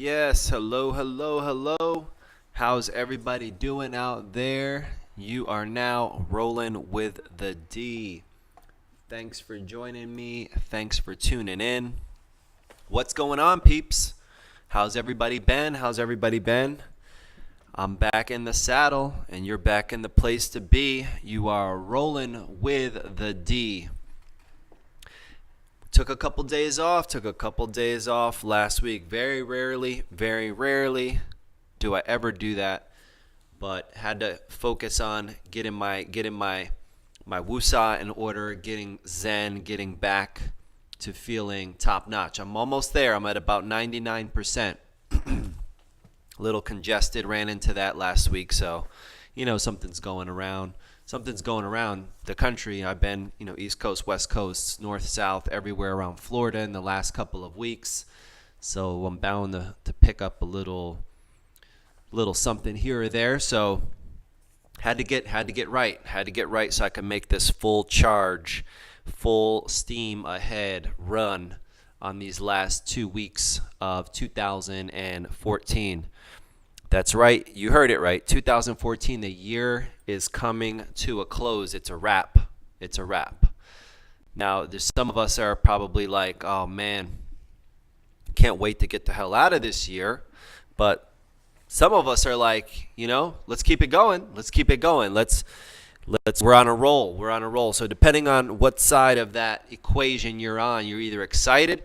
Yes, hello, hello, hello. How's everybody doing out there? You are now rolling with the D. Thanks for joining me. Thanks for tuning in. What's going on, peeps? How's everybody been? I'm back in the saddle, and you're back in the place to be. You are rolling with the D. Took a couple days off last week. Very rarely do I ever do that, but had to focus on getting my wusa in order, getting zen, getting back to feeling top notch. I'm almost there. I'm at about 99%. A little congested, ran into that last week, so something's going around the country. I've been, East Coast, West Coast, North, South, everywhere around Florida in the last couple of weeks. So I'm bound to pick up a little something here or there. So had to get right so I can make this full charge, full steam ahead run on these last 2 weeks of 2014. That's right. You heard it right. 2014, the year is coming to a close. It's a wrap. Now, there's some of us are probably like, oh man, can't wait to get the hell out of this year. But some of us are like, let's keep it going. We're on a roll. So depending on what side of that equation you're on, you're either excited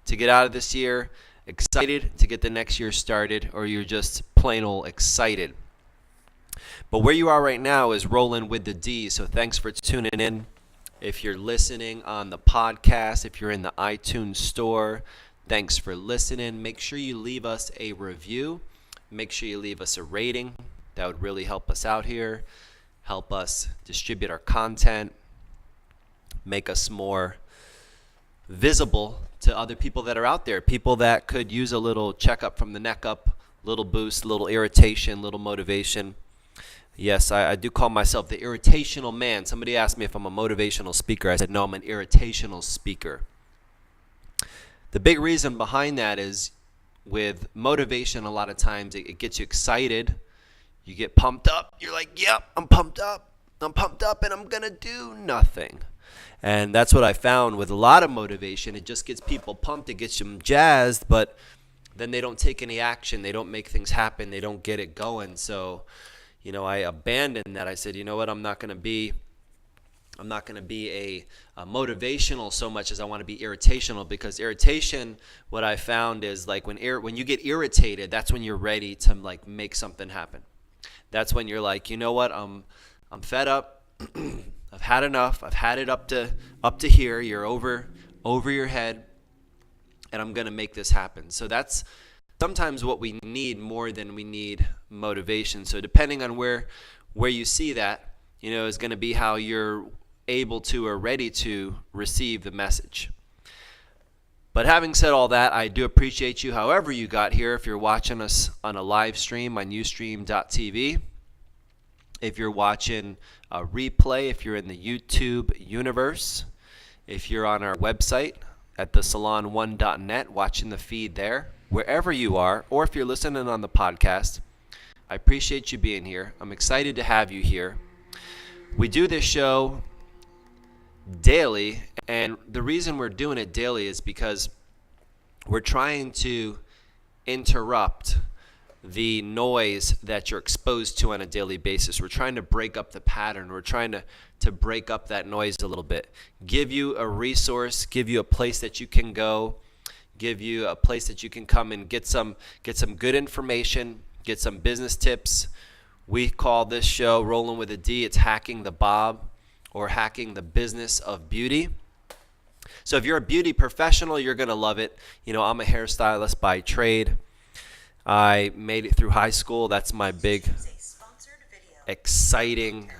to get out of this year, excited to get the next year started, or you're just plain old excited. But where you are right now is rolling with the D. So thanks for tuning in. If you're listening on the podcast, if you're in the iTunes store, thanks for listening. Make sure you leave us a review. Make sure you leave us a rating. That would really help us out here, help us distribute our content, make us more visible to other people that are out there, people that could use a little checkup from the neck up, little boost, little irritation, little motivation. Yes, I do call myself the irritational man. Somebody asked me if I'm a motivational speaker. I said, no, I'm an irritational speaker. The big reason behind that is with motivation, a lot of times it gets you excited. You get pumped up. You're like, yep, I'm pumped up, and I'm going to do nothing. And that's what I found with a lot of motivation. It just gets people pumped. It gets them jazzed, but then they don't take any action. They don't make things happen. They don't get it going. So, I abandoned that. I said, you know what? I'm not going to be a motivational so much as I want to be irritational, because irritation, what I found is like when you get irritated, that's when you're ready to like make something happen. That's when you're like, you know what? I'm fed up. I've had enough. I've had it up to here. You're over your head, and I'm going to make this happen. So that's sometimes what we need more than we need motivation. So depending on where you see that, is going to be how you're able to or ready to receive the message. But having said all that, I do appreciate you however you got here. If you're watching us on a live stream on ustream.tv, if you're watching a replay, if you're in the YouTube universe, if you're on our website at thesalon1.net, watching the feed there, wherever you are, or if you're listening on the podcast, I appreciate you being here. I'm excited to have you here. We do this show daily, and the reason we're doing it daily is because we're trying to interrupt the noise that you're exposed to on a daily basis. We're trying to break up the pattern. We're trying to break up that noise a little bit. Give you a resource, give you a place that you can go, give you a place that you can come and get some good information, get some business tips. We call this show Rolling with a D. It's Hacking the Bob, or Hacking the Business of Beauty. So if you're a beauty professional, you're going to love it. I'm a hairstylist by trade. I made it through high school. That's my big, exciting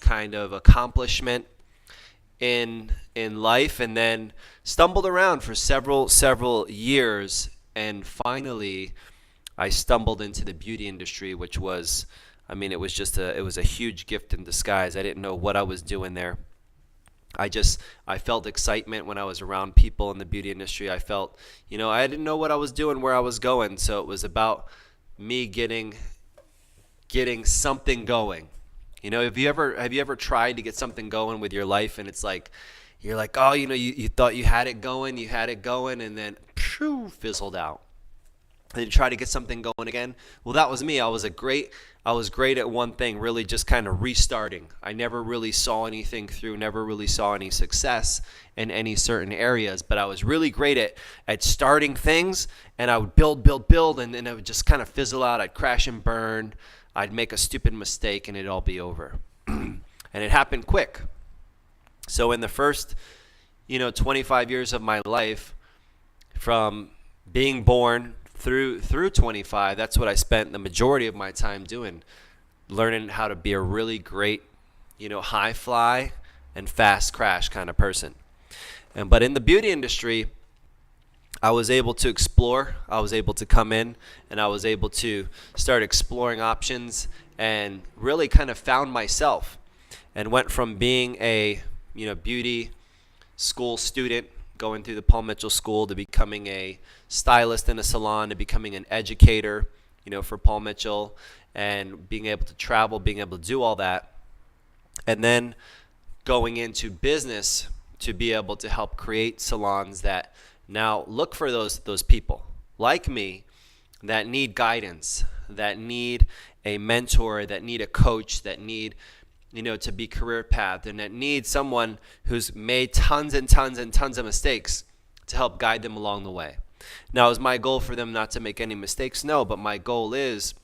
kind of accomplishment in life, and then stumbled around for several years, and finally I stumbled into the beauty industry, which was, it was a huge gift in disguise. I didn't know what I was doing there. I felt excitement when I was around people in the beauty industry. I felt, I didn't know what I was doing, where I was going. So it was about me getting something going. Have you ever tried to get something going with your life, and it's like, you're like, oh, you thought you had it going, and then fizzled out. And you try to get something going again. Well, that was me. I was great at one thing, really just kind of restarting. I never really saw anything through, never really saw any success in any certain areas, but I was really great at starting things, and I would build, and then it would just kind of fizzle out. I'd crash and burn. I'd make a stupid mistake, and it'd all be over. And it happened quick. So in the first, 25 years of my life, from being born through 25, that's what I spent the majority of my time doing, learning how to be a really great, high fly and fast crash kind of person. But in the beauty industry, I was able to explore. I was able to come in, and I was able to start exploring options, and really kind of found myself, and went from being a beauty school student, going through the Paul Mitchell School, to becoming a stylist in a salon, to becoming an educator, for Paul Mitchell, and being able to travel, being able to do all that, and then going into business to be able to help create salons that now look for those people like me that need guidance, that need a mentor, that need a coach, that need to be career path, and that need someone who's made tons and tons and tons of mistakes to help guide them along the way. Now, is my goal for them not to make any mistakes? No, but my goal is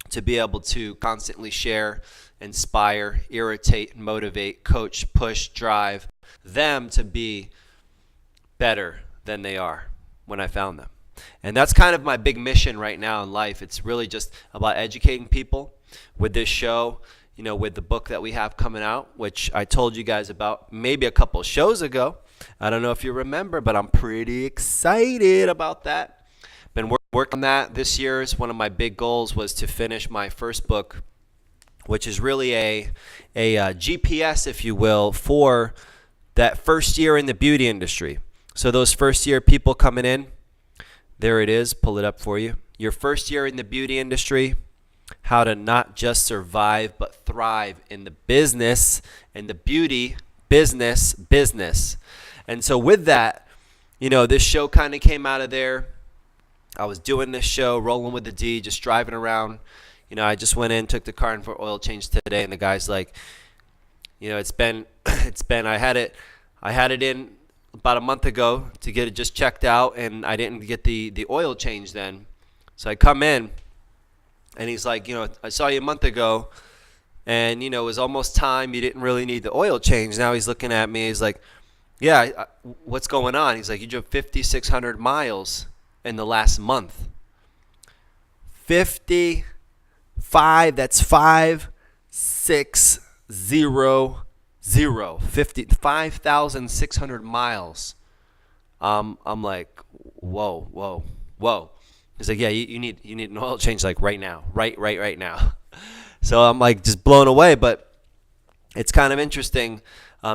to be able to constantly share, inspire, irritate, motivate, coach, push, drive them to be better than they are when I found them. And that's kind of my big mission right now in life. It's really just about educating people with this show, with the book that we have coming out, which I told you guys about maybe a couple shows ago. I don't know if you remember, but I'm pretty excited about that. Been working on that this year. One of my big goals was to finish my first book, which is really a GPS, if you will, for that first year in the beauty industry. So those first year people coming in, there it is, pull it up for you. Your first year in the beauty industry, how to not just survive but thrive in the business, in the beauty business. And so with that, this show kind of came out of there. I was doing this show, rolling with the D, just driving around. I just went in, took the car in for oil change today, and the guy's like, it's been I had it in about a month ago to get it just checked out, and I didn't get the oil change then. So I come in, and he's like, I saw you a month ago, and, it was almost time. You didn't really need the oil change. Now he's looking at me. He's like, yeah, what's going on? He's like, you drove 5,600 miles in the last month. 55, that's 5,600 miles. I'm like, whoa. He's like, yeah, you need an oil change like right now, right now. So I'm like just blown away, but it's kind of interesting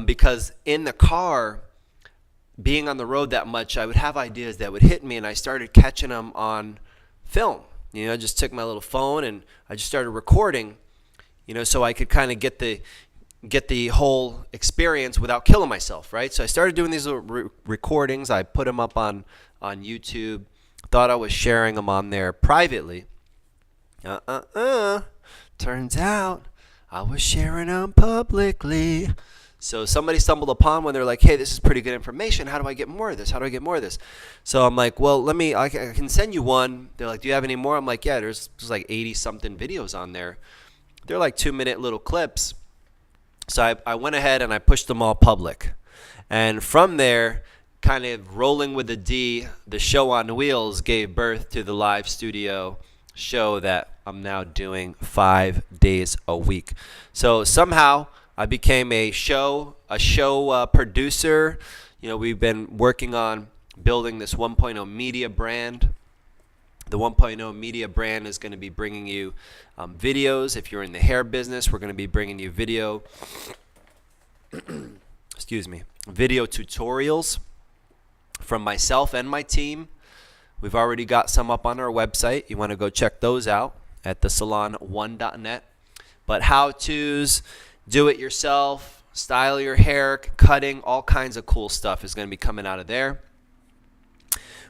because in the car, being on the road that much, I would have ideas that would hit me, and I started catching them on film. I just took my little phone and I just started recording, so I could kind of get the whole experience without killing myself, right? So I started doing these little recordings. I put them up on YouTube. Thought I was sharing them on there privately. Turns out I was sharing them publicly. So somebody stumbled upon one. They're like, hey, this is pretty good information. How do I get more of this? So I'm like, well, I can send you one. They're like, do you have any more? I'm like, yeah, there's like 80-something videos on there. They're like 2-minute little clips. So I went ahead and I pushed them all public. And from there, kind of rolling with the D, the show on wheels gave birth to the live studio show that I'm now doing 5 days a week. So somehow I became a show producer. We've been working on building this 1.0 media brand. The 1.0 media brand is going to be bringing you videos. If you're in the hair business, we're going to be bringing you video. video tutorials from myself and my team. We've already got some up on our website. You want to go check those out at thesalon1.net. But how-tos, do it yourself, style your hair, cutting, all kinds of cool stuff is going to be coming out of there.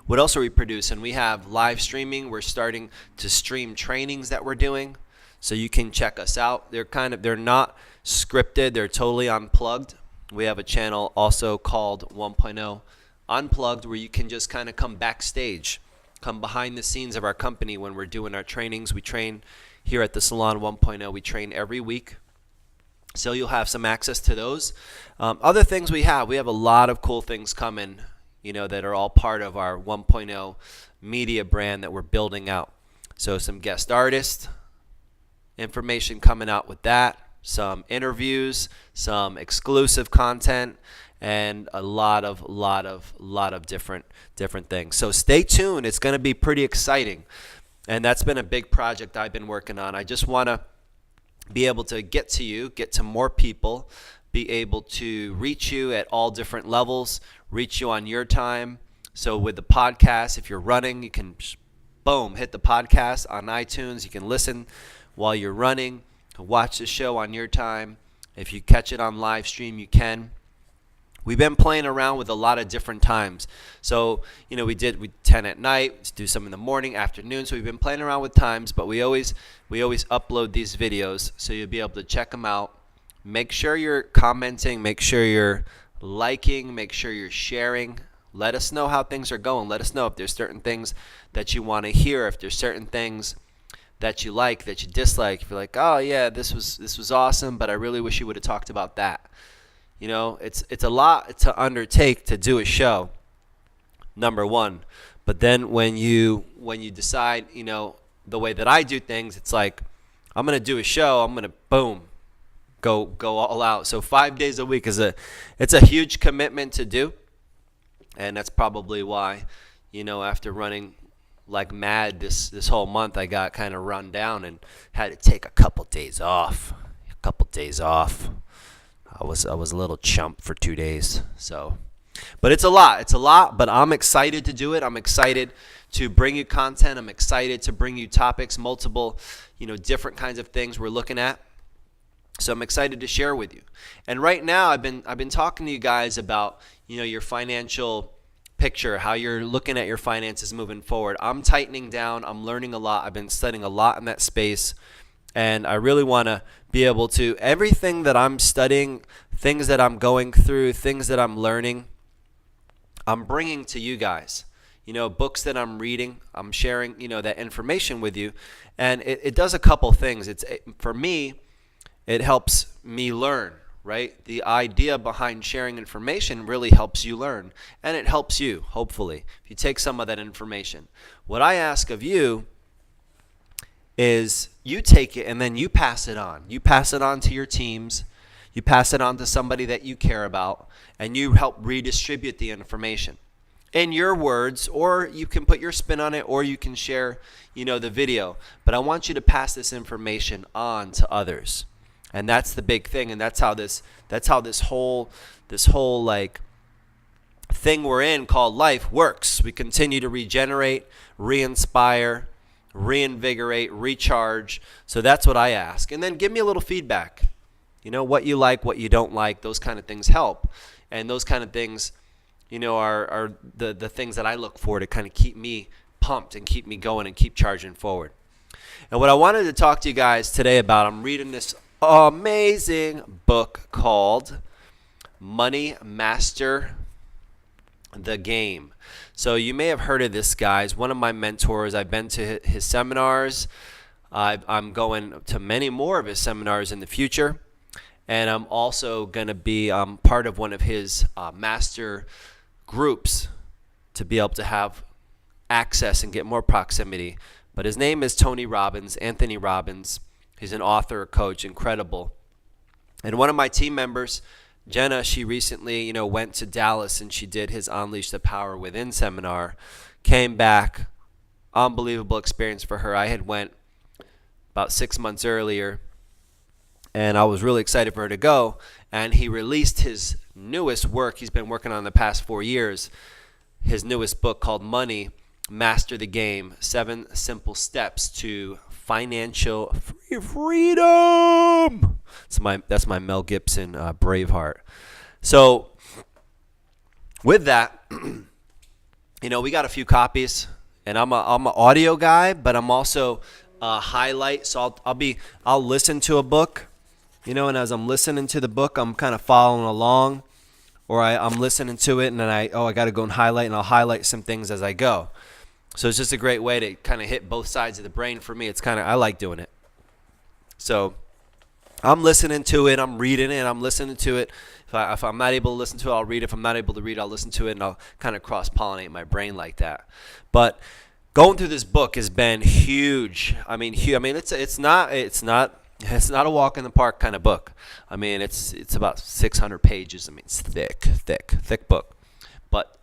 What else are we producing? We have live streaming. We're starting to stream trainings that we're doing, so you can check us out. They're not scripted. They're totally unplugged. We have a channel also called 1.0 Unplugged, where you can just kind of come backstage, come behind the scenes of our company when we're doing our trainings. We train here at the Salon 1.0. We train every week, so you'll have some access to those. Other things we have a lot of cool things coming, that are all part of our 1.0 media brand that we're building out. So some guest artists, information coming out with that, some interviews, some exclusive content, and a lot of different things. So stay tuned. It's going to be pretty exciting. And that's been a big project I've been working on. I just want to be able to get to more people, be able to reach you at all different levels, reach you on your time. So with the podcast, if you're running, you can boom, hit the podcast on iTunes. You can listen while you're running, watch the show on your time. If you catch it on live stream, you can. We've been playing around with a lot of different times. So, we 10 at night, do some in the morning, afternoon. So we've been playing around with times, but we always upload these videos, so you'll be able to check them out. Make sure you're commenting, make sure you're liking, make sure you're sharing. Let us know how things are going. Let us know if there's certain things that you want to hear, if there's certain things that you like, that you dislike. If you're like, oh yeah, this was awesome, but I really wish you would have talked about that. It's a lot to undertake to do a show, number one. But then when you decide, the way that I do things, it's like, I'm going to do a show, I'm going to boom, go all out. So 5 days a week it's a huge commitment to do. And that's probably why, after running like mad this whole month, I got kind of run down and had to take a couple days off. I was a little chump for 2 days. So, but it's a lot, but I'm excited to do it. I'm excited to bring you content. I'm excited to bring you topics, multiple, different kinds of things we're looking at. So I'm excited to share with you. And right now I've been talking to you guys about, your financial picture, how you're looking at your finances moving forward. I'm tightening down. I'm learning a lot. I've been studying a lot in that space. And I really want to be able to, everything that I'm studying, things that I'm going through, things that I'm learning, I'm bringing to you guys. Books that I'm reading, I'm sharing, that information with you. And it does a couple things. For me, it helps me learn, right? The idea behind sharing information really helps you learn. And it helps you, hopefully, if you take some of that information. What I ask of you is you take it and then you pass it on. You pass it on to your teams. You pass it on to somebody that you care about, and you help redistribute the information in your words, or you can put your spin on it, or you can share, the video. But I want you to pass this information on to others. And that's the big thing, and that's how this whole like thing we're in called life works. We continue to regenerate, re-inspire, reinvigorate, recharge. So that's what I ask. And then give me a little feedback. What you like, what you don't like, those kind of things help. And those kind of things, are the things that I look for to kind of keep me pumped and keep me going and keep charging forward. And what I wanted to talk to you guys today about, I'm reading this amazing book called Money Master the Game. So you may have heard of this guy. He's one of my mentors. I've been to his seminars. I'm going to many more of his seminars in the future. And I'm also going to be part of one of his master groups to be able to have access and get more proximity. But his name is Tony Robbins, Anthony Robbins. He's an author, a coach, incredible. And one of my team members, Jenna, she recently, went to Dallas and she did his Unleash the Power Within seminar. Came back, unbelievable experience for her. I had went about 6 months earlier, and I was really excited for her to go. And he released his newest work he's been working on the past 4 years, his newest book called Money, Master the Game, 7 Simple Steps to Financial Freedom. That's my Mel Gibson Braveheart. So with that, we got a few copies, and I'm an audio guy, but I'm also a highlight. So I'll listen to a book, and as I'm listening to the book, I'm kind of following along, or I'm listening to it, and then I got to go and highlight, and I'll highlight some things as I go. So it's just a great way to kind of hit both sides of the brain for me. I like doing it. So I'm listening to it, I'm reading it, I'm listening to it. If I'm not able to listen to it, I'll read it. If I'm not able to read it, I'll listen to it, and I'll kind of cross-pollinate my brain like that. But going through this book has been huge. I mean, it's not a walk in the park kind of book. I mean, it's about 600 pages. I mean, it's thick book. But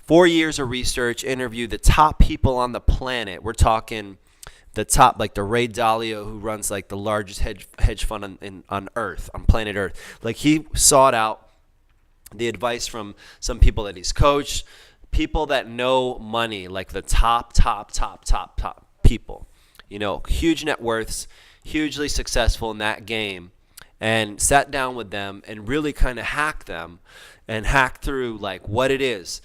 4 years of research, interviewed the top people on the planet. We're talking the top, like the Ray Dalio, who runs like the largest hedge fund on Earth, on planet Earth. Like, he sought out the advice from some people that he's coached, people that know money, like the top people. Huge net worths, hugely successful in that game, and sat down with them and really kind of hacked them and hacked through like what it is,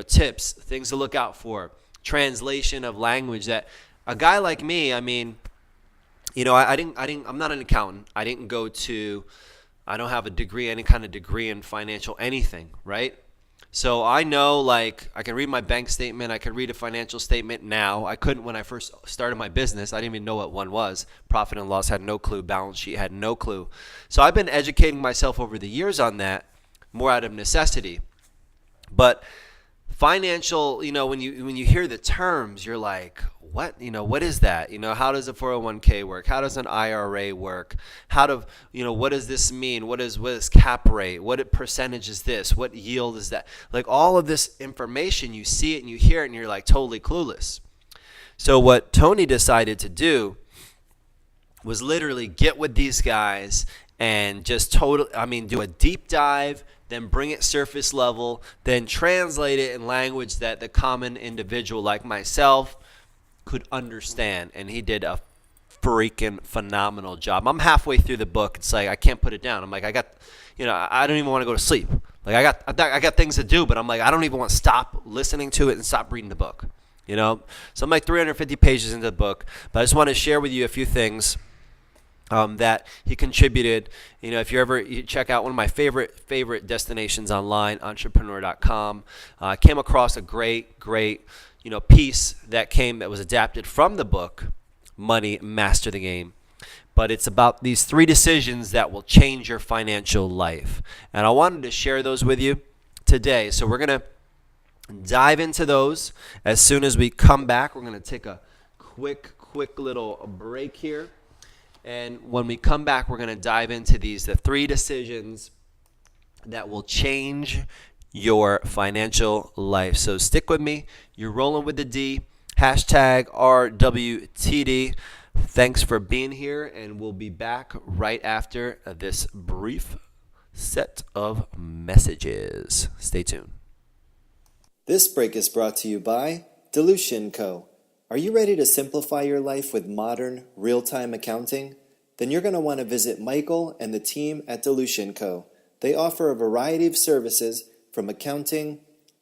tips, things to look out for, translation of language that a guy like me, I mean, I'm not an accountant. I don't have a degree, any kind of degree in financial anything, right? So I know, like, I can read my bank statement. I can read a financial statement now. I couldn't when I first started my business. I didn't even know what one was. Profit and loss, had no clue. Balance sheet, had no clue. So I've been educating myself over the years on that, more out of necessity. But financial, when you hear the terms, you're like, what is that? How does a 401k work? How does an IRA work? What does this mean? What is cap rate? What percentage is this? What yield is that? Like, all of this information, you see it and you hear it and you're like totally clueless. So what Tony decided to do was literally get with these guys and just do a deep dive, then bring it surface level, then translate it in language that the common individual like myself could understand. And he did a freaking phenomenal job. I'm halfway through the book. It's like I can't put it down. I'm like, I don't even want to go to sleep. Like, I got things to do, but I'm like, I don't even want to stop listening to it and stop reading the book. So I'm like 350 pages into the book, but I just want to share with you a few things that he contributed. If you check out one of my favorite destinations online, entrepreneur.com, I came across a great piece that was adapted from the book, Money, Master the Game. But it's about these 3 decisions that will change your financial life. And I wanted to share those with you today. So we're going to dive into those as soon as we come back. We're going to take a quick little break here. And when we come back, we're going to dive into the 3 decisions that will change your financial life. So stick with me. You're rolling with the D. #RWTD. Thanks for being here, and we'll be back right after this brief set of messages. Stay tuned. This break is brought to you by Delusion Co. Are you ready to simplify your life with modern, real-time accounting? Then you're going to want to visit Michael and the team at Delusion Co. They offer a variety of services from accounting,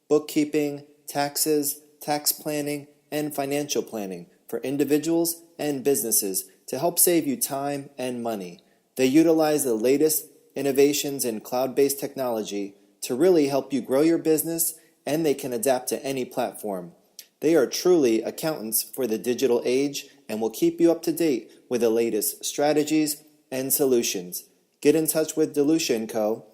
bookkeeping, taxes, tax planning, and financial planning for individuals and businesses to help save you time and money. They utilize the latest innovations in cloud-based technology to really help you grow your business, and they can adapt to any platform. They are truly accountants for the digital age and will keep you up to date with the latest strategies and solutions. Get in touch with Delusion Co.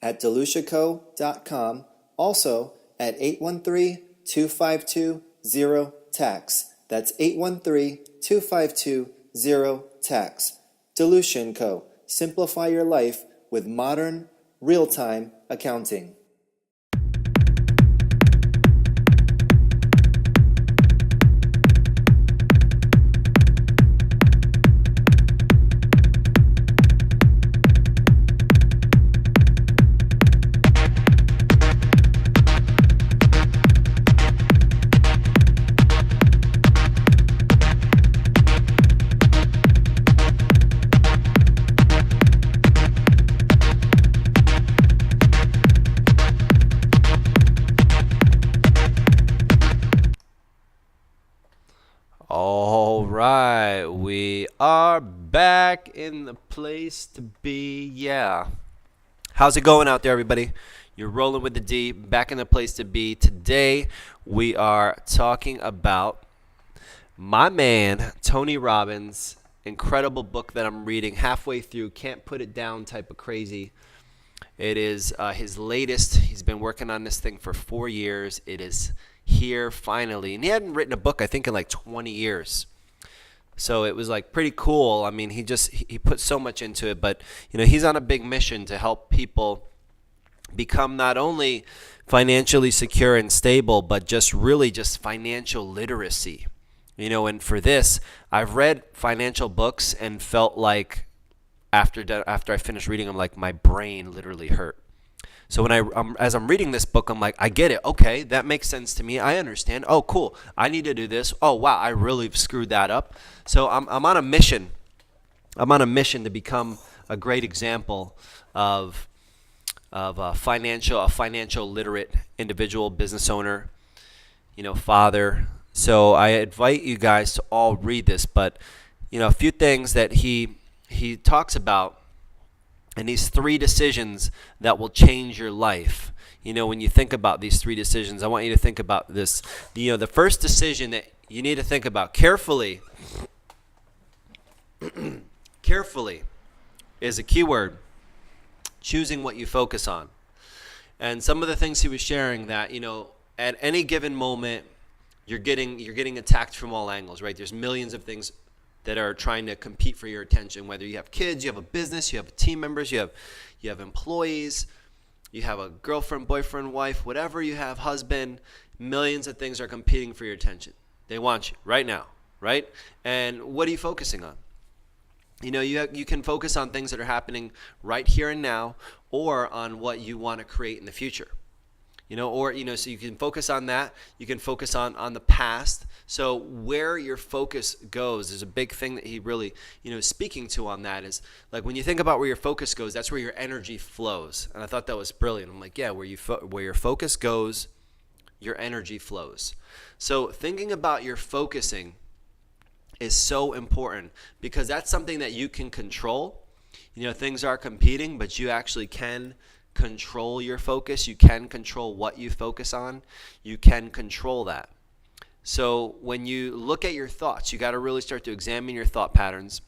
at deluciaco.com, also at 813-252-0-TAX. That's 813-252-0-TAX. Delusion Co. Simplify your life with modern, real-time accounting. All right, we are back in the place to be. Yeah. How's it going out there, everybody? You're rolling with the D, back in the place to be. Today, we are talking about my man, Tony Robbins' incredible book that I'm reading halfway through. Can't put it down type of crazy. It is his latest. He's been working on this thing for 4 years. It is here finally. And he hadn't written a book, I think, in like 20 years. So it was like pretty cool. I mean, he put so much into it, but he's on a big mission to help people become not only financially secure and stable, but just financial literacy. And for this, I've read financial books and felt like after I finished reading them, like my brain literally hurt. So as I'm reading this book, I'm like, I get it. Okay, that makes sense to me. I understand. Oh, cool. I need to do this. Oh, wow, I really screwed that up. So I'm on a mission. I'm on a mission to become a great example of a financial literate individual, business owner, father. So I invite you guys to all read this. But a few things that he talks about. And these 3 decisions that will change your life. When you think about these 3 decisions, I want you to think about this. The first decision that you need to think about carefully, carefully is a key word. Choosing what you focus on. And some of the things he was sharing that, at any given moment, you're getting attacked from all angles, right? There's millions of things that are trying to compete for your attention, whether you have kids, you have a business, you have team members, you have employees, you have a girlfriend, boyfriend, wife, whatever you have, husband, millions of things are competing for your attention. They want you right now, right? And what are you focusing on? You can focus on things that are happening right here and now, or on what you want to create in the future. So you can focus on that. You can focus on the past. So where your focus goes is a big thing that he really, is speaking to on that is like when you think about where your focus goes, that's where your energy flows. And I thought that was brilliant. I'm like, yeah, where your focus goes, your energy flows. So thinking about your focusing is so important because that's something that you can control. Things are competing, but you actually can control your focus. You can control what you focus on. You can control that. So when you look at your thoughts, you got to really start to examine your thought patterns,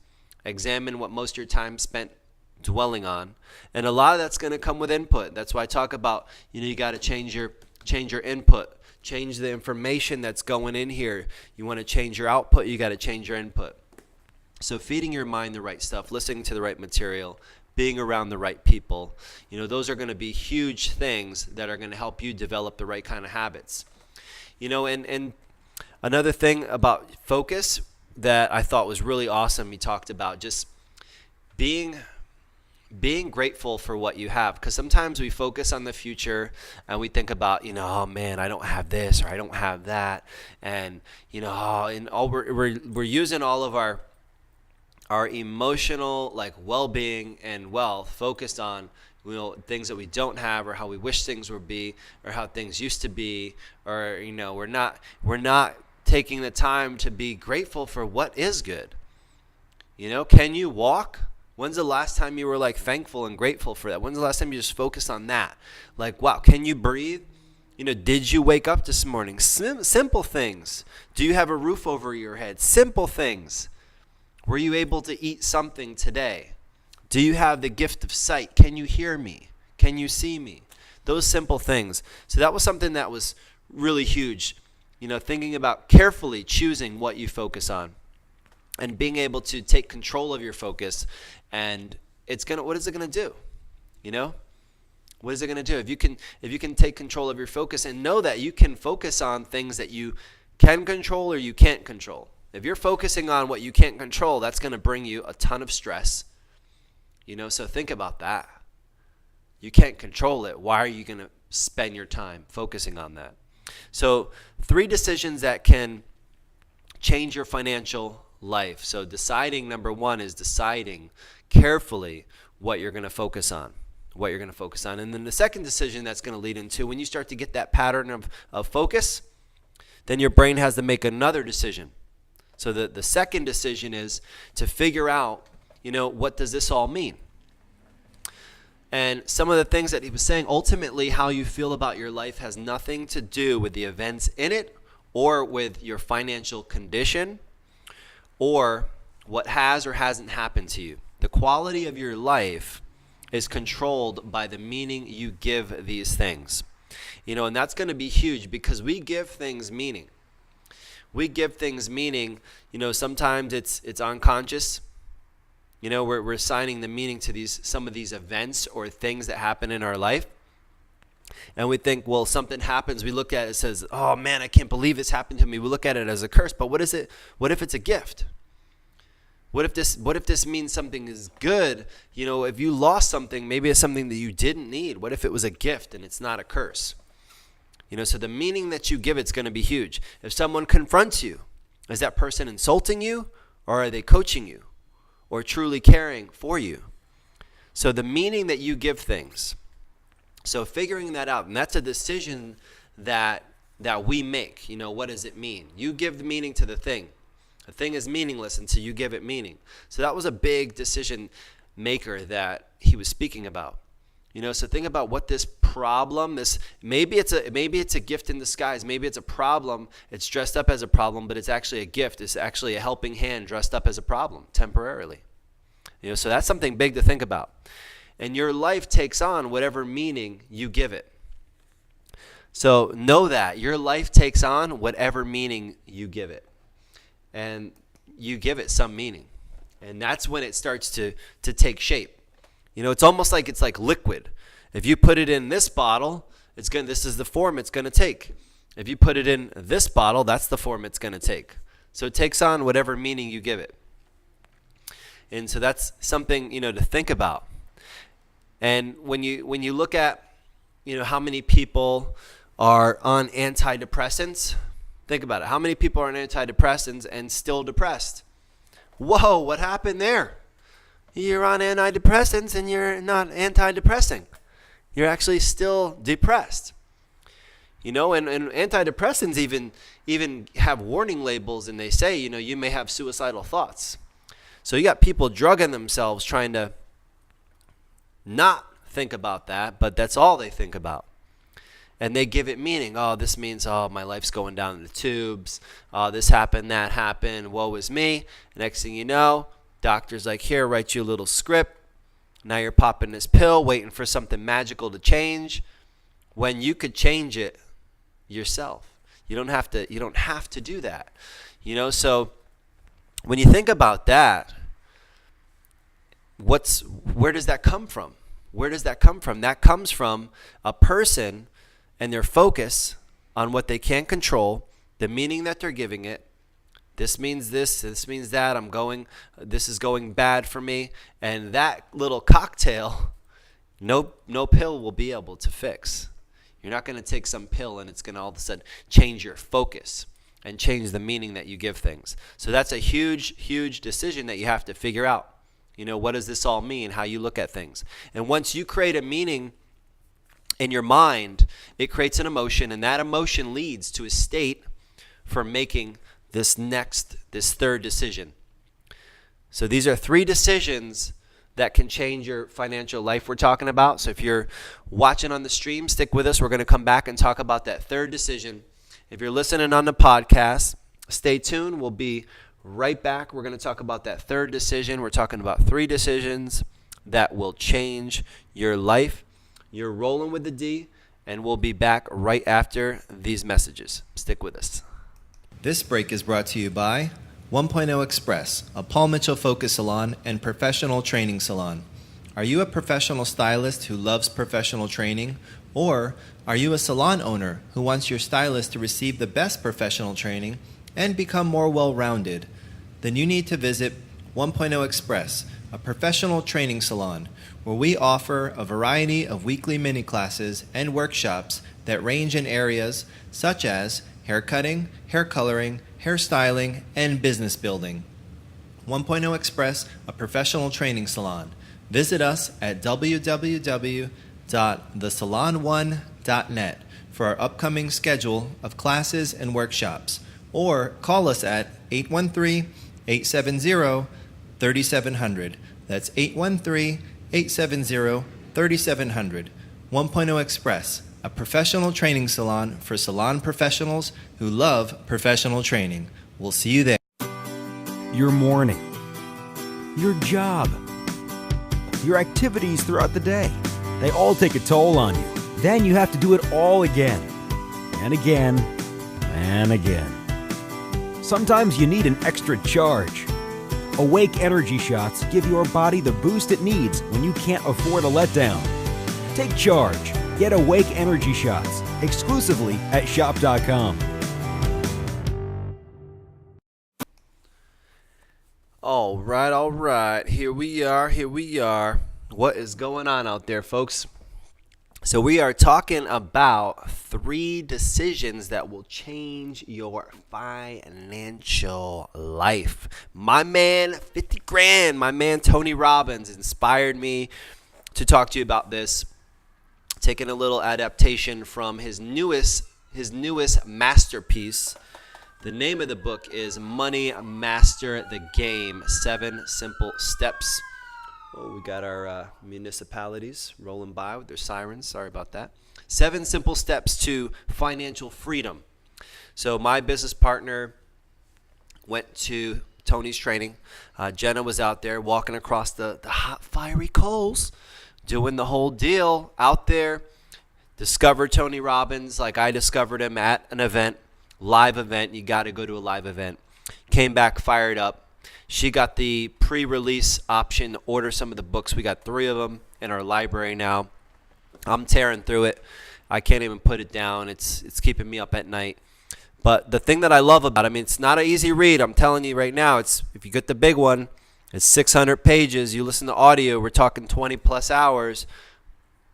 examine what most of your time spent dwelling on, and a lot of that's going to come with input. That's why I talk about you got to change your input, change the information that's going in here. You want to change your output, you got to change your input. So feeding your mind the right stuff, listening to the right material, being around the right people, those are going to be huge things that are going to help you develop the right kind of habits. And another thing about focus that I thought was really awesome, he talked about just being grateful for what you have, because sometimes we focus on the future and we think about, oh man, I don't have this or I don't have that, and we're using all of our emotional well-being and wealth focused on things that we don't have, or how we wish things would be, or how things used to be, or we're not taking the time to be grateful for what is good. Can you walk? When's the last time you were thankful and grateful for that? When's the last time you just focused on that? Wow, can you breathe? Did you wake up this morning? Simple things. Do you have a roof over your head? Simple things. Were you able to eat something today? Do you have the gift of sight? Can you hear me? Can you see me? Those simple things. So that was something that was really huge. Thinking about carefully choosing what you focus on and being able to take control of your focus. And what is it going to do? What is it going to do? If you can take control of your focus and know that you can focus on things that you can control or you can't control. If you're focusing on what you can't control, that's going to bring you a ton of stress. So think about that. You can't control it. Why are you going to spend your time focusing on that? So 3 decisions that can change your financial life. So number 1 is deciding carefully what you're going to focus on. And then the second decision that's going to lead into, when you start to get that pattern of focus, then your brain has to make another decision. So the second decision is to figure out, what does this all mean? And some of the things that he was saying, ultimately how you feel about your life has nothing to do with the events in it or with your financial condition or what has or hasn't happened to you. The quality of your life is controlled by the meaning you give these things. And that's going to be huge because we give things meaning. We give things meaning, sometimes it's unconscious. We're assigning the meaning to some of these events or things that happen in our life. And we think, well, something happens. We look at it, says, oh man, I can't believe this happened to me. We look at it as a curse. But what is it? What if it's a gift? What if this means something is good? If you lost something, maybe it's something that you didn't need. What if it was a gift and it's not a curse? So the meaning that you give it's going to be huge. If someone confronts you, is that person insulting you or are they coaching you or truly caring for you? So the meaning that you give things. So figuring that out, and that's a decision that we make. What does it mean? You give the meaning to the thing. The thing is meaningless until you give it meaning. So that was a big decision maker that he was speaking about. So think about what this problem, maybe it's a gift in disguise. Maybe it's a problem. It's dressed up as a problem, but it's actually a gift. It's actually a helping hand dressed up as a problem temporarily. So that's something big to think about. And your life takes on whatever meaning you give it. So know that your life takes on whatever meaning you give it. And you give it some meaning. And that's when it starts to take shape. It's almost like it's like liquid. If you put it in this bottle, this is the form it's going to take. If you put it in this bottle, that's the form it's going to take. So it takes on whatever meaning you give it. And so that's something, to think about. And when you look at, how many people are on antidepressants, think about it. How many people are on antidepressants and still depressed? Whoa, what happened there? You're on antidepressants and you're not antidepressing. You're actually still depressed. And antidepressants even have warning labels, and they say, you may have suicidal thoughts. So you got people drugging themselves trying to not think about that, but that's all they think about. And they give it meaning. Oh, this means, my life's going down the tubes. This happened, that happened. Woe is me. Next thing you know, doctor's like, here, write you a little script. Now you're popping this pill, waiting for something magical to change, when you could change it yourself. You don't have to do that. So when you think about that, where does that come from? Where does that come from? That comes from a person and their focus on what they can't control, the meaning that they're giving it. This means this means that, this is going bad for me. And that little cocktail, no pill will be able to fix. You're not going to take some pill and it's going to all of a sudden change your focus and change the meaning that you give things. So that's a huge, huge decision that you have to figure out. What does this all mean? How you look at things. And once you create a meaning in your mind, it creates an emotion, and that emotion leads to a state for making this third decision. So these are 3 decisions that can change your financial life we're talking about. So if you're watching on the stream, stick with us. We're going to come back and talk about that third decision. If you're listening on the podcast, stay tuned. We'll be right back. We're going to talk about that third decision. We're talking about 3 decisions that will change your life. You're rolling with the D, and we'll be back right after these messages. Stick with us. This break is brought to you by 1.0 Express, a Paul Mitchell focus salon and professional training salon. Are you a professional stylist who loves professional training? Or are you a salon owner who wants your stylist to receive the best professional training and become more well-rounded? Then you need to visit 1.0 Express, a professional training salon, where we offer a variety of weekly mini classes and workshops that range in areas such as hair cutting, hair coloring, hairstyling, and business building. 1.0 Express, a professional training salon. Visit us at www.thesalon1.net for our upcoming schedule of classes and workshops, or call us at 813-870-3700. That's 813-870-3700. 1.0 Express, a professional training salon for salon professionals who love professional training. We'll see you there. Your morning, your job, your activities throughout the day, they all take a toll on you. Then you have to do it all again, and again, and again. Sometimes you need an extra charge. Awake Energy Shots give your body the boost it needs when you can't afford a letdown. Take charge. Get Awake Energy Shots exclusively at shop.com. All right. Here we are. What is going on out there, folks? So we are talking about 3 decisions that will change your financial life. My man, 50 grand, my man Tony Robbins inspired me to talk to you about this. Taking a little adaptation from his newest masterpiece. The name of the book is Money Master the Game, 7 Simple Steps. Oh, we got our municipalities rolling by with their sirens. Sorry about that. 7 simple steps to financial freedom. So my business partner went to Tony's training. Jenna was out there walking across the hot, fiery coals, doing the whole deal out there. Discovered Tony Robbins like I discovered him at an event, live event. You got to go to a live event. Came back fired up. She got the pre-release option to order some of the books. We got 3 of them in our library now. I'm tearing through it. I can't even put it down. It's keeping me up at night. But the thing that I love about it, it's not an easy read. I'm telling you right now, if you get the big one, it's 600 pages. You listen to audio, we're talking 20 plus hours.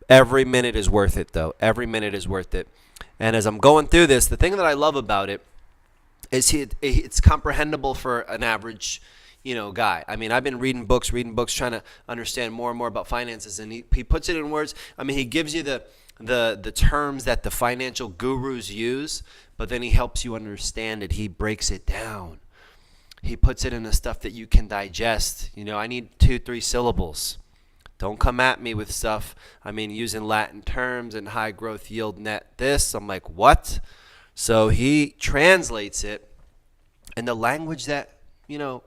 Every minute is worth it, though. Every minute is worth it. And as I'm going through this, the thing that I love about it is it's comprehensible for an average guy. I've been reading books, trying to understand more and more about finances, and he puts it in words. He gives you the terms that the financial gurus use, but then he helps you understand it. He breaks it down. He puts it in the stuff that you can digest. I need 2-3 syllables. Don't come at me with stuff, using Latin terms and high growth yield net this. I'm like, what? So he translates it in the language that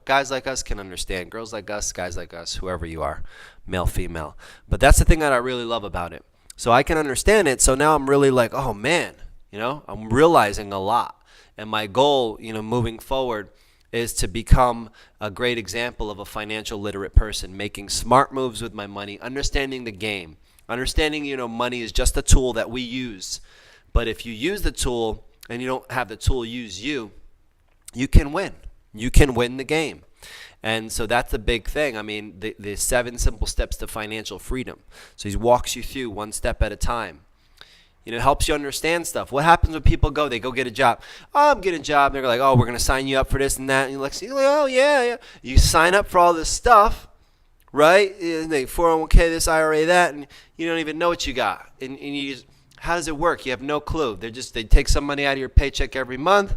guys like us can understand, girls like us, guys like us, whoever you are, male, female. But that's the thing that I really love about it. So I can understand it. So now I'm really like, oh man, I'm realizing a lot. And my goal, moving forward is to become a great example of a financial literate person, making smart moves with my money, understanding the game, understanding, money is just a tool that we use. But if you use the tool and you don't have the tool use you, you can win. You can win the game. And so that's the big thing. The 7 simple steps to financial freedom. So he walks you through one step at a time. It helps you understand stuff. What happens when people they go get a job? Oh, I'm getting a job. They're like, oh, we're going to sign you up for this and that. And you're like, oh, yeah. You sign up for all this stuff, right? They 401k, this IRA, that, and you don't even know what you got. And you just, how does it work? You have no clue. They take some money out of your paycheck every month.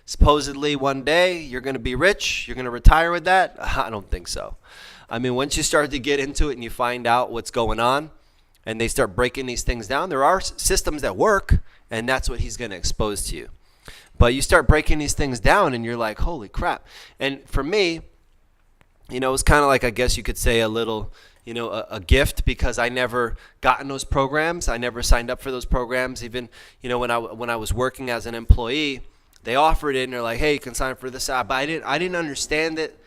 Supposedly one day you're going to be rich. You're going to retire with that. I don't think so. Once you start to get into it and you find out what's going on, and they start breaking these things down, there are systems that work, and that's what he's going to expose to you. But you start breaking these things down, and you're like, holy crap. And for me, it was kind of like, I guess you could say a little, a gift, because I never got in those programs. I never signed up for those programs. Even, when I was working as an employee, they offered it, and they're like, hey, you can sign up for this app. But I didn't understand it.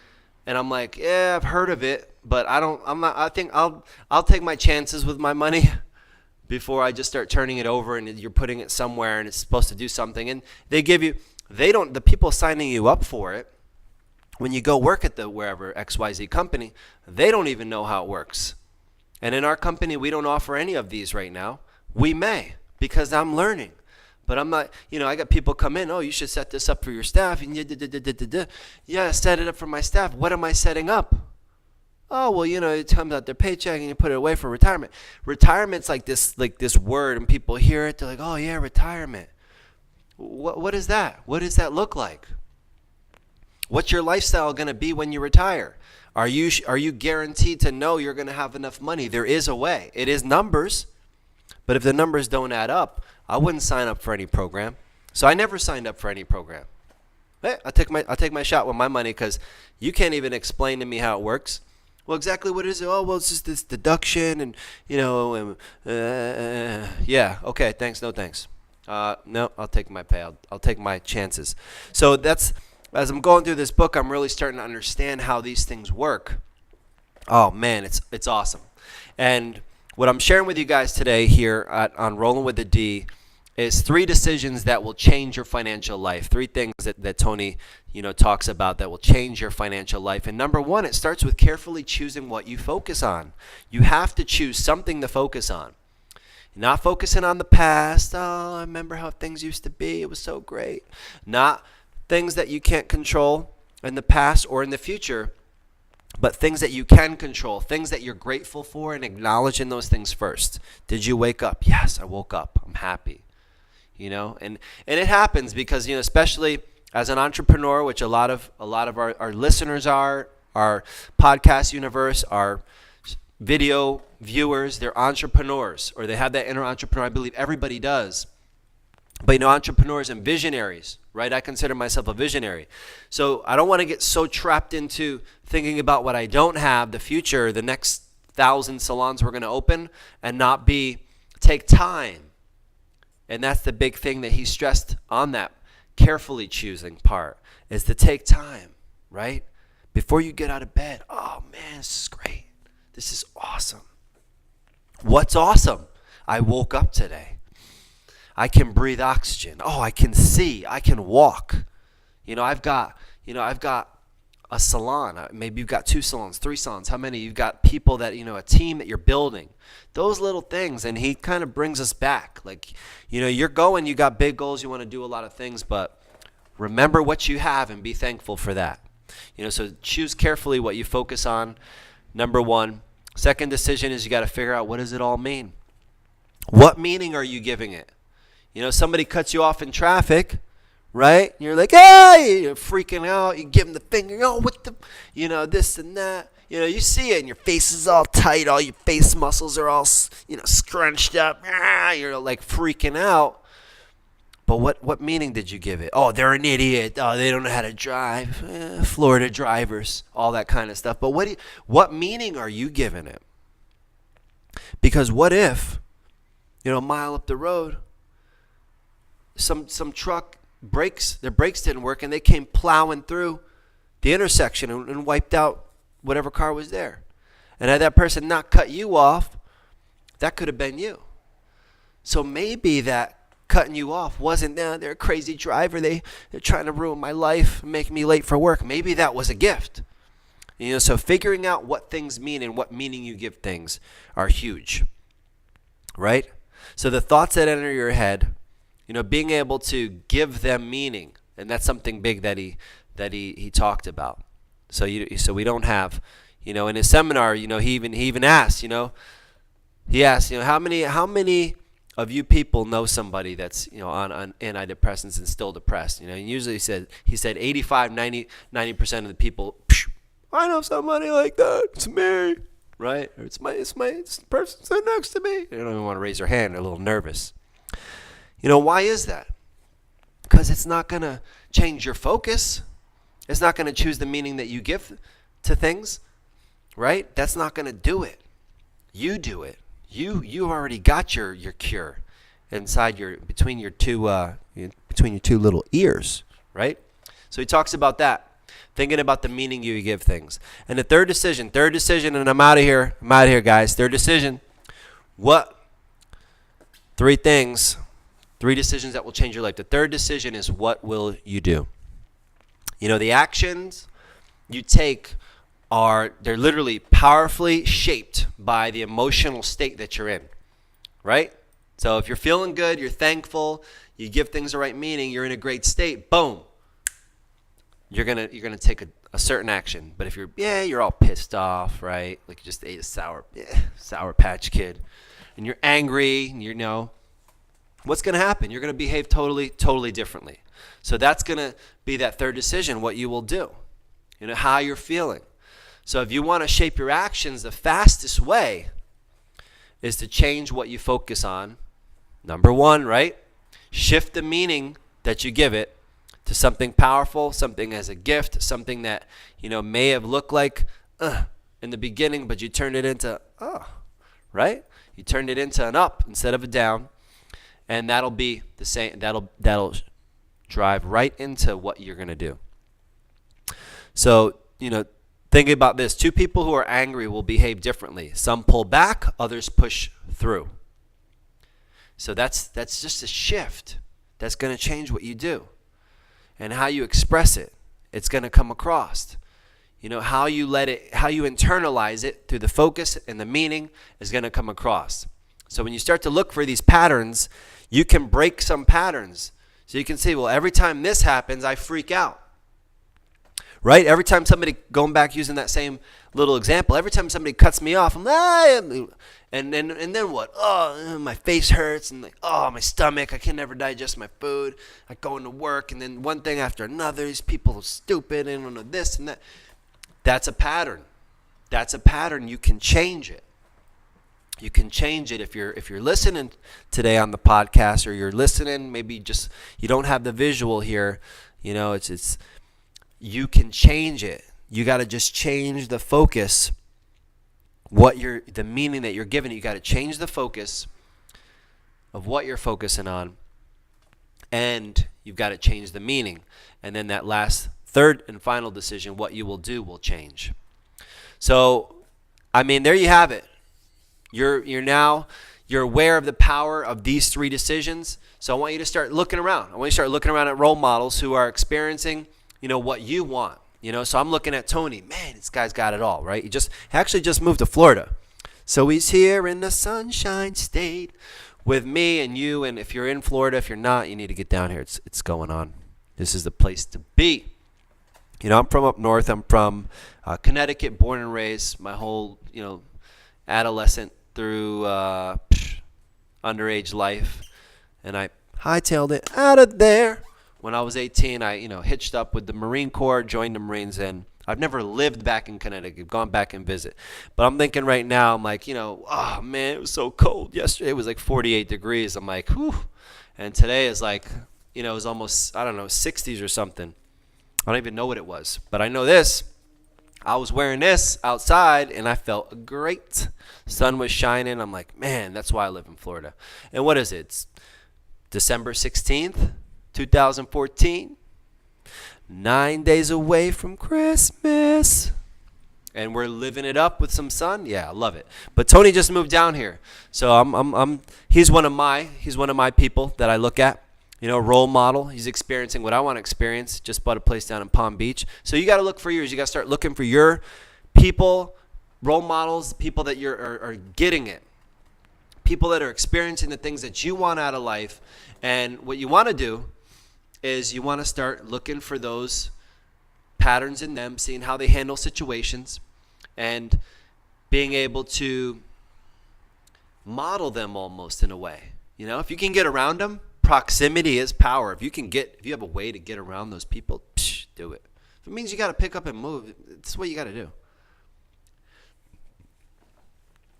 And I'm like, yeah, I've heard of it, but I think I'll take my chances with my money before I just start turning it over and you're putting it somewhere and it's supposed to do something. And the people signing you up for it, when you go work at the wherever XYZ company, they don't even know how it works. And in our company, we don't offer any of these right now. We may, because I'm learning. But I'm not, I got people come in, oh, you should set this up for your staff. And yeah, set it up for my staff. What am I setting up? Oh, well, it comes out their paycheck and you put it away for retirement. Retirement's like this word, and people hear it. They're like, oh, yeah, retirement. What is that? What does that look like? What's your lifestyle going to be when you retire? Are you guaranteed to know you're going to have enough money? There is a way. It is numbers, but if the numbers don't add up, I wouldn't sign up for any program. So I never signed up for any program. Hey, I'll take my shot with my money because you can't even explain to me how it works. Well, exactly what is it? Oh, well, it's just this deduction and, yeah, okay, thanks, no thanks. No, I'll take my pay. I'll take my chances. So that's, as I'm going through this book, I'm really starting to understand how these things work. Oh, man, it's awesome. And what I'm sharing with you guys today here on Rolling with the D is 3 decisions that will change your financial life. 3 things that Tony, talks about that will change your financial life. And number 1, it starts with carefully choosing what you focus on. You have to choose something to focus on. You're not focusing on the past. Oh, I remember how things used to be. It was so great. Not things that you can't control in the past or in the future, but things that you can control, things that you're grateful for, and acknowledging those things first. Did you wake up? Yes, I woke up. I'm happy. And it happens because, especially as an entrepreneur, which a lot of our listeners are, our podcast universe, our video viewers, they're entrepreneurs, or they have that inner entrepreneur. I believe everybody does. But, entrepreneurs and visionaries, right? I consider myself a visionary. So I don't want to get so trapped into thinking about what I don't have, the future, the next 1,000 salons we're going to open, and not take time. And that's the big thing that he stressed on that carefully choosing part, is to take time, right? Before you get out of bed. Oh, man, this is great. This is awesome. What's awesome? I woke up today. I can breathe oxygen. Oh, I can see. I can walk. I've got a salon. Maybe you've got 2 salons, 3 salons. How many? You've got people that, a team that you're building. Those little things. And he kind of brings us back. Like, you got big goals. You want to do a lot of things, but remember what you have and be thankful for that. So choose carefully what you focus on. Number 1. Second decision is you got to figure out, what does it all mean? What meaning are you giving it? Somebody cuts you off in traffic, right? You're like, hey, you're freaking out. You give them the finger, with the, this and that. You see it and your face is all tight. All your face muscles are all, scrunched up. You're like freaking out. But what meaning did you give it? Oh, they're an idiot. Oh, they don't know how to drive. Florida drivers, all that kind of stuff. But what meaning are you giving it? Because what if, a mile up the road, some truck their brakes didn't work, and they came plowing through the intersection and wiped out whatever car was there. And had that person not cut you off, that could have been you. So maybe that cutting you off wasn't, they're a crazy driver. They're trying to ruin my life, make me late for work. Maybe that was a gift. So figuring out what things mean and what meaning you give things are huge, right? So the thoughts that enter your head, being able to give them meaning, and that's something big that he talked about. So we don't have, in his seminar, he even asked, he asked, how many of you people know somebody that's, on antidepressants and still depressed? And usually he said 85, 90% of the people, I know somebody like that. It's me, right? Or it's the person sitting next to me. They don't even want to raise their hand. They're a little nervous. Why is that? Because it's not going to change your focus. It's not going to choose the meaning that you give to things, right? That's not going to do it. You do it. You already got your cure inside between your two little ears, right? So he talks about that, thinking about the meaning you give things. And the third decision, and I'm out of here, guys. Third decision. What? 3 things. 3 decisions that will change your life. The third decision is, what will you do? The actions you take they're literally powerfully shaped by the emotional state that you're in, right? So if you're feeling good, you're thankful, you give things the right meaning, you're in a great state, boom, you're gonna take a certain action. But if you're all pissed off, right? Like you just ate a Sour Patch Kid, and you're angry, and what's going to happen? You're going to behave totally differently. So that's going to be that third decision, what you will do, how you're feeling. So if you want to shape your actions, the fastest way is to change what you focus on. Number one, right? Shift the meaning that you give it to something powerful, something as a gift, something that, may have looked like in the beginning, but you turned it into right? You turned it into an up instead of a down, and that'll be the same. That'll drive right into what you're going to do. So, think about this. Two people who are angry will behave differently. Some pull back, others push through. So that's just a shift that's going to change what you do and how you express it. It's going to come across. How you internalize it through the focus and the meaning is going to come across. So when you start to look for these patterns, you can break some patterns. So you can say, well, every time this happens, I freak out. Right? Every time somebody, going back using that same little example, every time somebody cuts me off, and then what? Oh, my face hurts, and my stomach, I can never digest my food. I go into work, and then one thing after another, these people are stupid, and this and that. That's a pattern. That's a pattern. You can change it. You can change it if you're listening today on the podcast, or you're listening, maybe just you don't have the visual here. It's you can change it. You got to just change the focus. The meaning that you're giving it. You got to change the focus of what you're focusing on, and you've got to change the meaning. And then that last third and final decision, what you will do, will change. So, there you have it. You're aware of the power of these three decisions. So I want you to start looking around. I want you to start looking around at role models who are experiencing, what you want. So I'm looking at Tony. Man, this guy's got it all, right? He actually just moved to Florida. So he's here in the Sunshine State with me and you. And if you're in Florida, if you're not, you need to get down here. It's going on. This is the place to be. I'm from up north. I'm from Connecticut, born and raised. My whole, adolescent through underage life. And I hightailed it out of there. When I was 18, I, hitched up with the Marine Corps, joined the Marines, and I've never lived back in Connecticut. I've gone back and visit. But I'm thinking right now, I'm like, oh, man, it was so cold. Yesterday it was like 48 degrees. I'm like, whew. And today is like, it was almost, 60s or something. I don't even know what it was. But I know this. I was wearing this outside, and I felt great. Sun was shining. I'm like, man, that's why I live in Florida. And what is it? It's December 16th. 2014, 9 days away from Christmas, and we're living it up with some sun. Yeah, I love it. But Tony just moved down here, so he's one of my people that I look at. Role model. He's experiencing what I want to experience. Just bought a place down in Palm Beach. So you got to look for yours. You got to start looking for your people, role models, people that are getting it, people that are experiencing the things that you want out of life. And what you want to do is you want to start looking for those patterns in them, seeing how they handle situations, and being able to model them almost in a way. If you can get around them, proximity is power. If you have a way to get around those people, do it. If it means you got to pick up and move, it's what you got to do.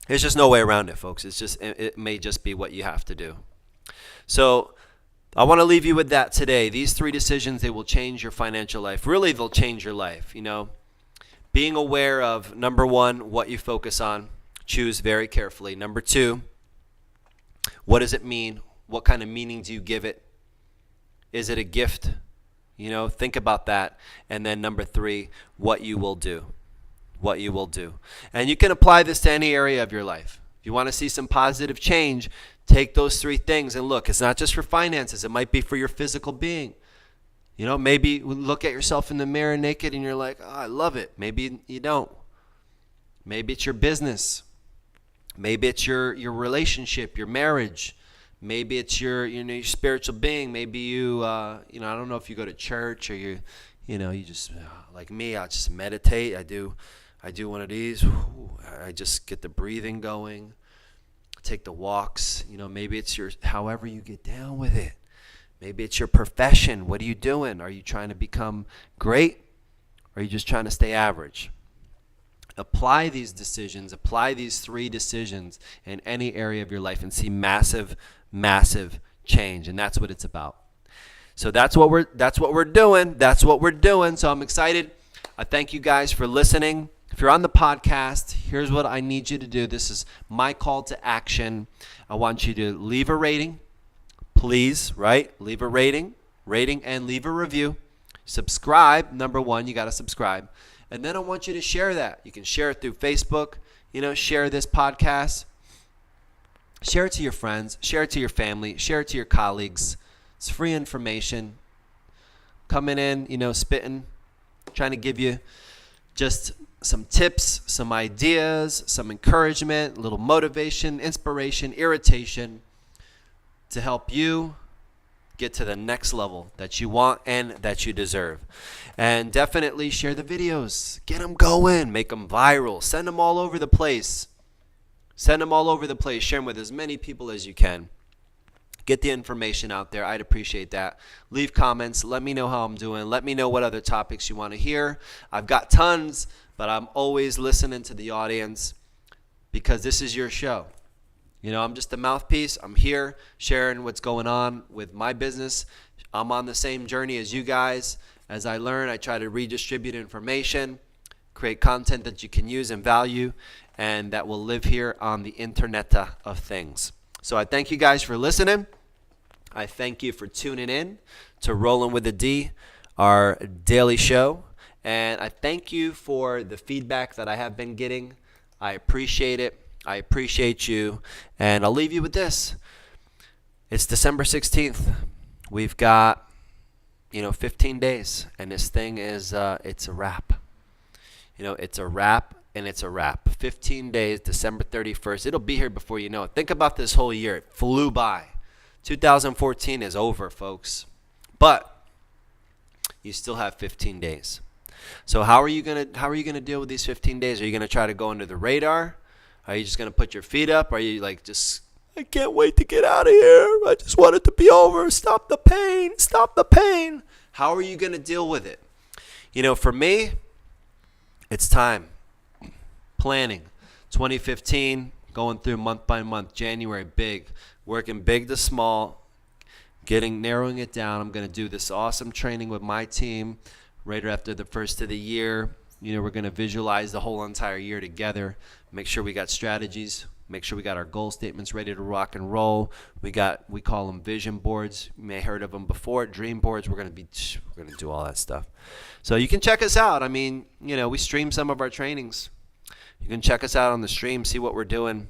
There's just no way around it, folks. It may just be what you have to do. So I want to leave you with that today. These three decisions, they will change your financial life. Really, they'll change your life. Being aware of, number one, what you focus on. Choose very carefully. Number two, what does it mean? What kind of meaning do you give it? Is it a gift? Think about that. And then number three, what you will do. What you will do. And you can apply this to any area of your life. If you want to see some positive change, take those three things and look. It's not just for finances. It might be for your physical being. Maybe you look at yourself in the mirror naked and you're like, oh, I love it. Maybe you don't. Maybe it's your business. Maybe it's your relationship, your marriage. Maybe it's your spiritual being. Maybe you I don't know if you go to church or you just like me. I just meditate. I do one of these. I just get the breathing going. Take the walks. Maybe it's however you get down with it. Maybe it's your profession. What are you doing? Are you trying to become great? Or are you just trying to stay average? Apply these decisions, apply these 3 decisions in any area of your life and see massive, massive change. And that's what it's about. So that's what we're doing. That's what we're doing. So I'm excited. I thank you guys for listening. If you're on the podcast, here's what I need you to do. This is my call to action. I want you to leave a rating, please, right? Leave a rating, and leave a review. Subscribe. Number 1, you got to subscribe. And then I want you to share that. You can share it through Facebook. Share this podcast. Share it to your friends. Share it to your family. Share it to your colleagues. It's free information. Coming in, spitting, trying to give you just some tips, some ideas, some encouragement, a little motivation, inspiration, irritation to help you get to the next level that you want and that you deserve. And definitely share the videos. Get them going. Make them viral. Send them all over the place. Share them with as many people as you can. Get the information out there. I'd appreciate that. Leave comments. Let me know how I'm doing. Let me know what other topics you want to hear. I've got tons, but I'm always listening to the audience because this is your show. I'm just a mouthpiece. I'm here sharing what's going on with my business. I'm on the same journey as you guys. As I learn, I try to redistribute information, create content that you can use and value, and that will live here on the internet of things. So I thank you guys for listening. I thank you for tuning in to Rolling with a D, our daily show. And I thank you for the feedback that I have been getting. I appreciate it. I appreciate you. And I'll leave you with this. It's December 16th. We've got, 15 days. And this thing is, it's a wrap. It's a wrap. And it's a wrap. 15 days, December 31st. It'll be here before you know it. Think about this whole year. It flew by. 2014 is over, folks. But you still have 15 days. So how are you gonna deal with these 15 days? Are you gonna try to go under the radar? Are you just gonna put your feet up? Are you I can't wait to get out of here. I just want it to be over. Stop the pain. Stop the pain. How are you gonna deal with it? For me, it's time. Planning. 2015, going through month by month. January, big. Working big to small. Narrowing it down. I'm going to do this awesome training with my team right after the first of the year. We're going to visualize the whole entire year together. Make sure we got strategies. Make sure we got our goal statements ready to rock and roll. We call them vision boards. You may have heard of them before. Dream boards. We're going to do all that stuff. So you can check us out. We stream some of our trainings. You can check us out on the stream, see what we're doing.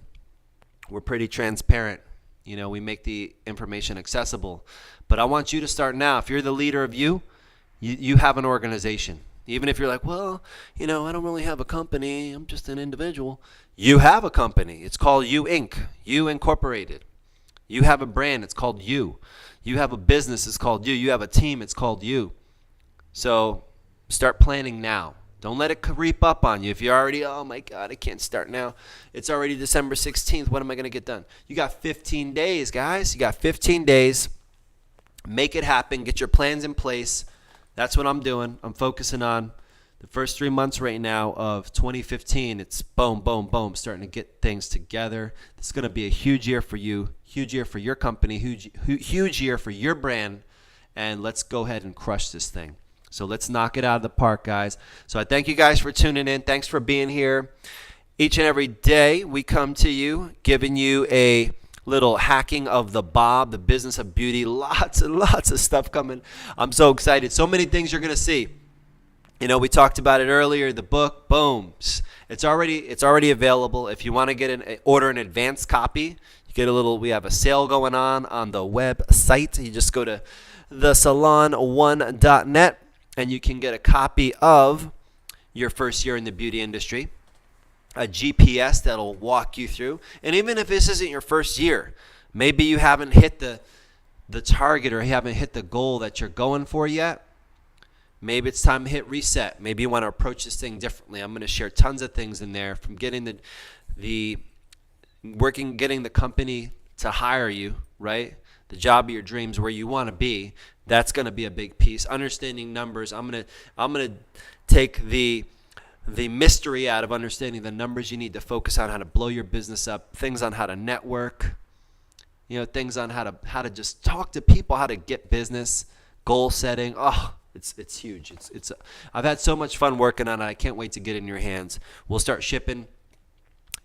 We're pretty transparent. We make the information accessible. But I want you to start now. If you're the leader of you have an organization. Even if you're like, well, I don't really have a company. I'm just an individual. You have a company. It's called You Inc. You Incorporated. You have a brand. It's called You. You have a business. It's called You. You have a team. It's called You. So start planning now. Don't let it creep up on you. If you're already, oh my God, I can't start now. It's already December 16th. What am I going to get done? You got 15 days, guys. You got 15 days. Make it happen. Get your plans in place. That's what I'm doing. I'm focusing on the first 3 months right now of 2015. It's boom, boom, boom, starting to get things together. This is going to be a huge year for you, huge year for your company, huge year for your brand. And let's go ahead and crush this thing. So let's knock it out of the park, guys. So I thank you guys for tuning in. Thanks for being here. Each and every day we come to you, giving you a little hacking of the Bob, the business of beauty. Lots and lots of stuff coming. I'm so excited. So many things you're going to see. We talked about it earlier. The book, boom. It's already available. If you want to order an advanced copy, you get we have a sale going on the website. You just go to thesalon1.net. And you can get a copy of your first year in the beauty industry, a GPS that'll walk you through. And even if this isn't your first year, maybe you haven't hit the target or you haven't hit the goal that you're going for yet. Maybe it's time to hit reset. Maybe you want to approach this thing differently. I'm going to share tons of things in there, from getting getting the company to hire you, right? the job of your dreams, where you want to be, that's going to be a big piece. Understanding numbers. I'm going to take the mystery out of understanding the numbers you need to focus on how to blow your business up, things on how to network, things on how to just talk to people, how to get business, goal setting. Oh, it's huge. I've had so much fun working on it. I can't wait to get it in your hands. We'll start shipping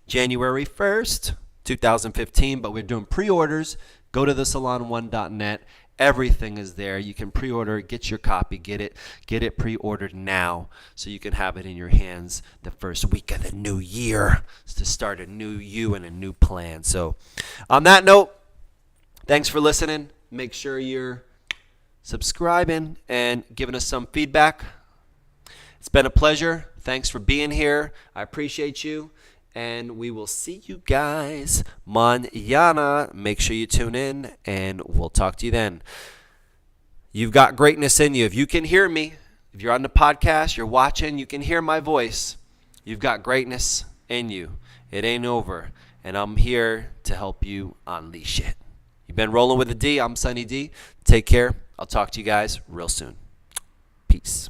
January 1st, 2015, but we're doing pre-orders. Go to thesalon1.net. Everything is there. You can pre-order, get your copy, get it pre-ordered now so you can have it in your hands the first week of the new year to start a new you and a new plan. So on that note, thanks for listening. Make sure you're subscribing and giving us some feedback. It's been a pleasure. Thanks for being here. I appreciate you. And we will see you guys mañana. Make sure you tune in, and we'll talk to you then. You've got greatness in you. If you can hear me, if you're on the podcast, you're watching, you can hear my voice. You've got greatness in you. It ain't over, and I'm here to help you unleash it. You've been rolling with a D. I'm Sunny D. Take care. I'll talk to you guys real soon. Peace.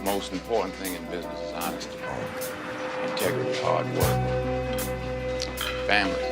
Most important thing in business is honesty, integrity, hard work, family.